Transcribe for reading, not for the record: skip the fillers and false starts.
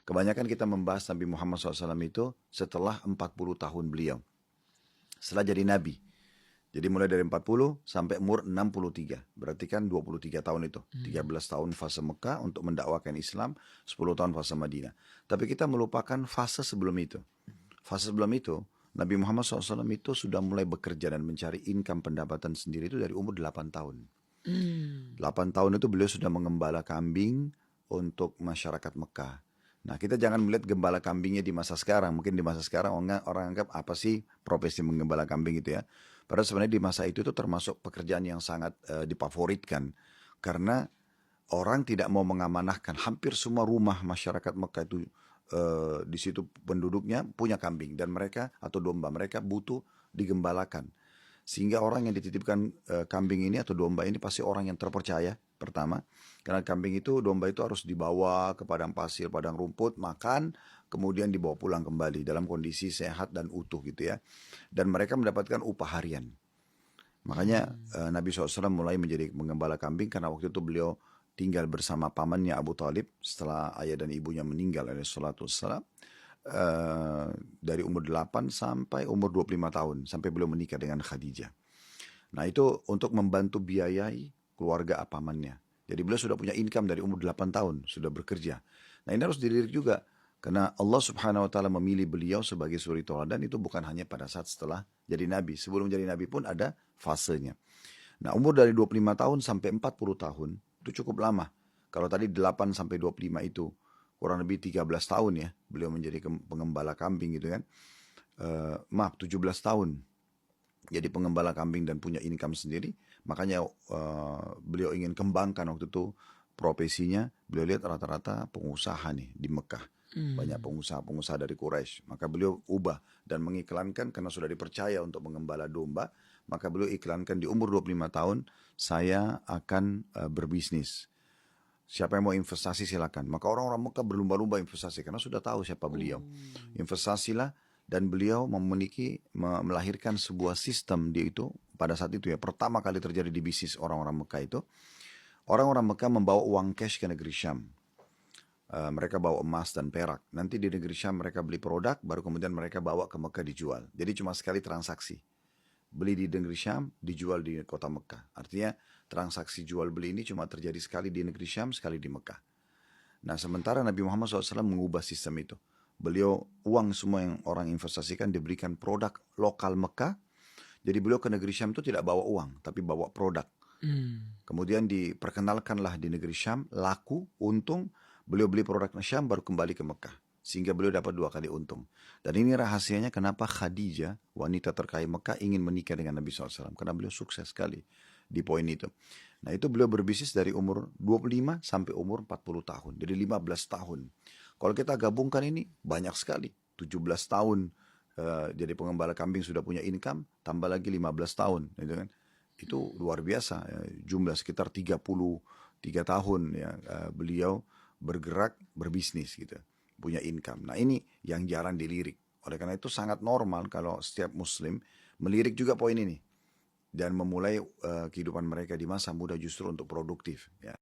Kebanyakan kita membahas Nabi Muhammad SAW itu setelah 40 tahun beliau. Setelah jadi Nabi. Jadi mulai dari 40 sampai umur 63. Berarti kan 23 tahun itu. 13 tahun fase Mekah untuk mendakwakan Islam, 10 tahun fase Madinah. Tapi kita melupakan fase sebelum itu. Fase sebelum itu, Nabi Muhammad SAW itu sudah mulai bekerja dan mencari income pendapatan sendiri itu dari umur 8 tahun. 8 tahun itu beliau sudah mengembala kambing untuk masyarakat Mekah. Nah, kita jangan melihat gembala kambingnya di masa sekarang. Mungkin di masa sekarang orang anggap apa sih profesi menggembala kambing itu ya. Padahal sebenarnya di masa itu termasuk pekerjaan yang sangat difavoritkan. Karena orang tidak mau mengamanahkan. Hampir semua rumah masyarakat Mekah itu di situ penduduknya punya kambing. Dan mereka atau domba mereka butuh digembalakan. Sehingga orang yang dititipkan kambing ini atau domba ini pasti orang yang terpercaya pertama. Karena kambing itu, domba itu harus dibawa ke padang pasir, padang rumput, makan, kemudian dibawa pulang kembali dalam kondisi sehat dan utuh gitu ya. Dan mereka mendapatkan upah harian. Makanya Nabi SAW mulai menjadi penggembala kambing karena waktu itu beliau tinggal bersama pamannya Abu Talib setelah ayah dan ibunya meninggal alaihi salatu wassalam. Dari umur 8 sampai umur 25 tahun sampai beliau menikah dengan Khadijah. Nah itu untuk membantu biayai keluarga pamannya. Jadi beliau sudah punya income dari umur 8 tahun, sudah bekerja. Nah ini harus dilirik juga. Karena Allah subhanahu wa ta'ala memilih beliau sebagai suri tauladan itu bukan hanya pada saat setelah jadi nabi. Sebelum jadi nabi pun ada fasenya. Nah umur dari 25 tahun sampai 40 tahun itu cukup lama. Kalau tadi 8 sampai 25 itu kurang lebih 13 tahun ya beliau menjadi pengembala kambing gitu kan. 17 tahun jadi pengembala kambing dan punya income sendiri. Makanya beliau ingin kembangkan waktu itu profesinya. Beliau lihat rata-rata pengusaha nih di Mekah. Banyak pengusaha-pengusaha dari Quraisy. Maka beliau ubah dan mengiklankan karena sudah dipercaya untuk mengembala domba. Maka beliau iklankan di umur 25 tahun, saya akan berbisnis. Siapa yang mau investasi silakan. Maka orang-orang Mekah berlumba-lumba investasi karena sudah tahu siapa beliau. Investasilah. Dan beliau melahirkan sebuah sistem dia itu pada saat itu ya pertama kali terjadi di bisnis orang-orang Mekah itu. Orang-orang Mekah membawa uang cash ke negeri Syam. Mereka bawa emas dan perak. Nanti di negeri Syam mereka beli produk baru kemudian mereka bawa ke Mekah dijual. Jadi cuma sekali transaksi. Beli di negeri Syam, dijual di kota Mekah. Artinya transaksi jual beli ini cuma terjadi sekali di negeri Syam, sekali di Mekah. Nah sementara Nabi Muhammad SAW mengubah sistem itu. Beliau uang semua yang orang investasikan diberikan produk lokal Mekah. Jadi beliau ke negeri Syam itu tidak bawa uang, tapi bawa produk. Kemudian diperkenalkanlah di negeri Syam, laku, untung. Beliau beli produk Syam baru kembali ke Mekah. Sehingga beliau dapat 2 kali untung. Dan ini rahasianya kenapa Khadijah, wanita terkaya Mekah, ingin menikah dengan Nabi SAW. Karena beliau sukses sekali di poin itu. Nah itu beliau berbisnis dari umur 25 sampai umur 40 tahun. Jadi 15 tahun. Kalau kita gabungkan ini banyak sekali. 17 tahun jadi pengembala kambing sudah punya income. Tambah lagi 15 tahun. Gitu kan. Itu luar biasa. Ya. Jumlah sekitar 33 tahun ya, beliau bergerak berbisnis gitu. Punya income. Nah ini yang jarang dilirik. Oleh karena itu sangat normal kalau setiap muslim melirik juga poin ini. Dan memulai kehidupan mereka di masa muda justru untuk produktif. Ya.